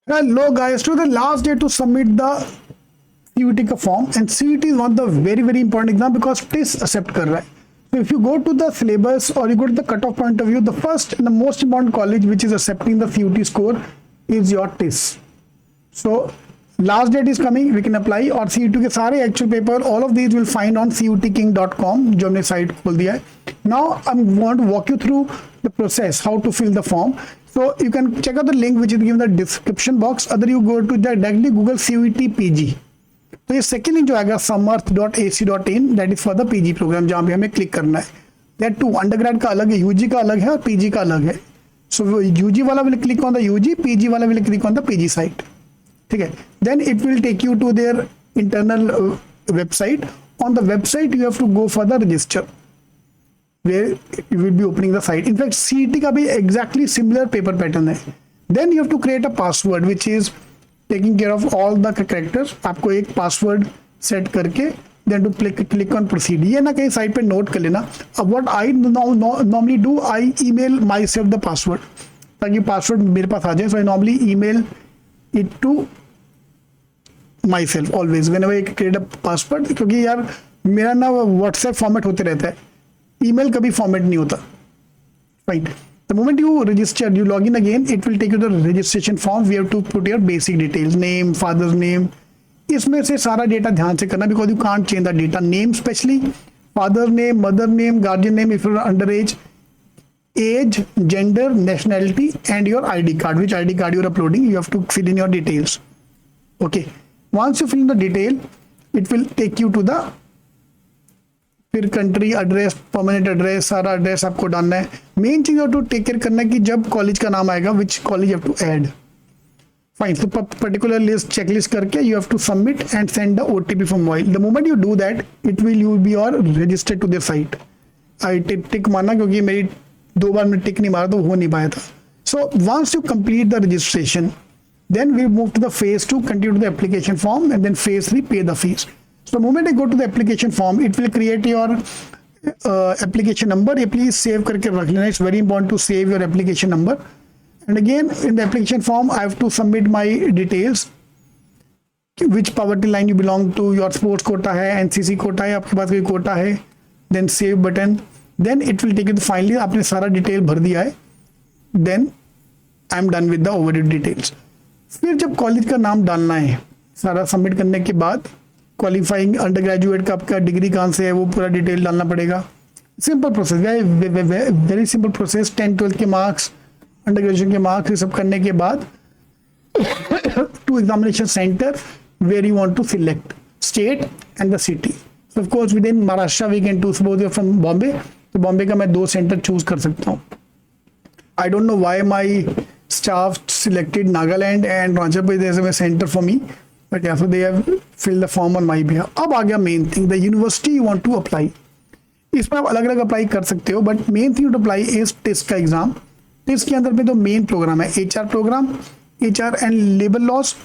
Hello guys, to the last day to submit the CUET का form, and CUET is one of the very important exam because TIS accept कर रहा है. So if you go to the syllabus or you go to the cutoff point of view, the first and the most important college which is accepting the CUET score is your TIS. So last date is coming, we can apply. और CUET के सारे actual paper, all of these will find on cutking.com जो हमने site खोल दिया है. Now I'm going to walk you through the process how to fill the form. So you can check out the link which is given in the description box. Other you go to the directly Google CUET PG. तो ये second link जो आएगा samarth.ac.in that is for the PG program जहाँ पे हमें click करना है. That to undergrad का अलग है, यूजी का अलग है और पीजी का अलग है. सो यूजी वाला will click on the UG, PG वाला will click on the PG site. ठीक है, then it will take you to their internal website. On the website you have to go for the register where you will be opening the site. In fact, CET का भी exactly similar paper pattern है. Then you have to create a password which is taking care of all the characters. आपको एक password set करके then to click on proceed. ये ना कहीं site पे नोट कर लेना. अब what I normally do, I email myself the password ताकि password मेरे पास आ जाए. So I normally email it to myself always whenever I create a password, क्योंकि यार मेरा ना WhatsApp फॉर्मेट होते रहता है, ईमेल कभी फॉर्मेट नहीं होता. Fine. The moment you register, you log in again, it will take you the registration form. We have to put your basic details, name, father's name. इसमें से सारा डेटा ध्यान से करना because you can't change the data. Name specially, father name, mother name, guardian name if you are under age, gender, nationality and your ID card, which ID card you are uploading. You have to fill in your details. Okay, once you fill in the detail it will take you to the फिर country, address, permanent address, सारा address आपको डालना है. Main चीज to take care करना है कि जब कॉलेज का नाम आएगा which college have to add. Fine. तो पर्टिकुलर लिस्ट चेकलिस्ट करके you have to submit and send the OTP from mobile. The moment you do that it will you be और registered to the site. I tick मारना क्योंकि मेरी 2 बार में टिक नहीं मारा तो हो नहीं पाया था. So once you complete the registration then we move to the phase 2, continue to the application form, and then phase 3, pay the fees. So the moment I go to the application form, it will create your application number. ये please save करके रख लेना. It's very important to save your application number. And again in the application form I have to submit my details, which poverty line you belong to, your sports quota है, NCC quota है, आपके पास कोई quota है, then save button. Then it will take you to finally आपने सारा detail भर दिया है. Then I am done with the overdue details. फिर जब कॉलेज का नाम डालना है, सारा सबमिट करने के बाद क्वालिफाइंग अंडर ग्रेजुएट का आपका डिग्री कहाँ से है वो पूरा डिटेल डालना पड़ेगा. Simple process, very simple process. 10th 12th के मार्क्स, अंडर ग्रेजुएशन के मार्क्स, ये सब करने के बाद to examination centre where you want to select state and the city. So of course within Maharashtra we can choose both from Bombay. तो बॉम्बे का मैं 2 सेंटर चूज कर सकता हूँ. I don't know why my staff selected Nagaland and Arunachal Pradesh as a center for me, but yeah, so they have filled the form on my behalf. अब आ गया main thing, the university you want to apply. इसमें आप अलग अलग apply कर सकते हो, but main thing to apply is TISS का एग्जाम. टिस के अंदर में तो मेन प्रोग्राम है HR programme, HR and labour laws,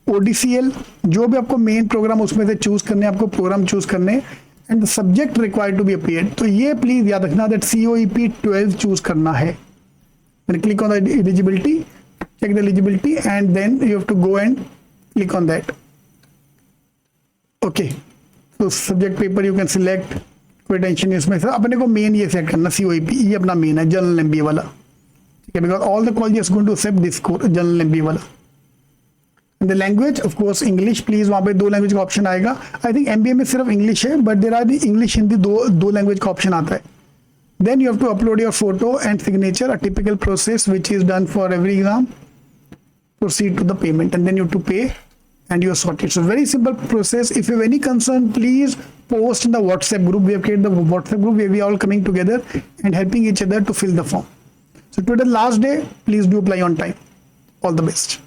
ODCL, जो भी आपको मेन प्रोग्राम उसमें से चूज करने, आपको प्रोग्राम चूज करने, and the subject required to be appeared. तो ये प्लीज याद रखना दैट COEP 12 चूज करना है. Then click on the eligibility, check the eligibility, and then you have to go and click on that. Okay, so subject paper you can select, कोई tension नहीं इसमें. Sir अपने को main ये set करना, COEP ये अपना मेन है, जनरल MBA वाला. ठीक है, because all the colleges going to accept this course, general MBA वाला. And the language of course English, please वहाँ पे 2 लैंग्वेज का ऑप्शन आएगा. आई थिंक MBA में सिर्फ इंग्लिश है, but there are the English Hindi दो लैंग्वेज का ऑप्शन आता है. Then you have to upload your photo and signature, a typical process which is done for every exam. Proceed to the payment and then you have to pay and you are sorted. So very simple process. If you have any concern, please post in the WhatsApp group. We have created the WhatsApp group where we are all coming together and helping each other to fill the form. So today last day, please do apply on time. All the best.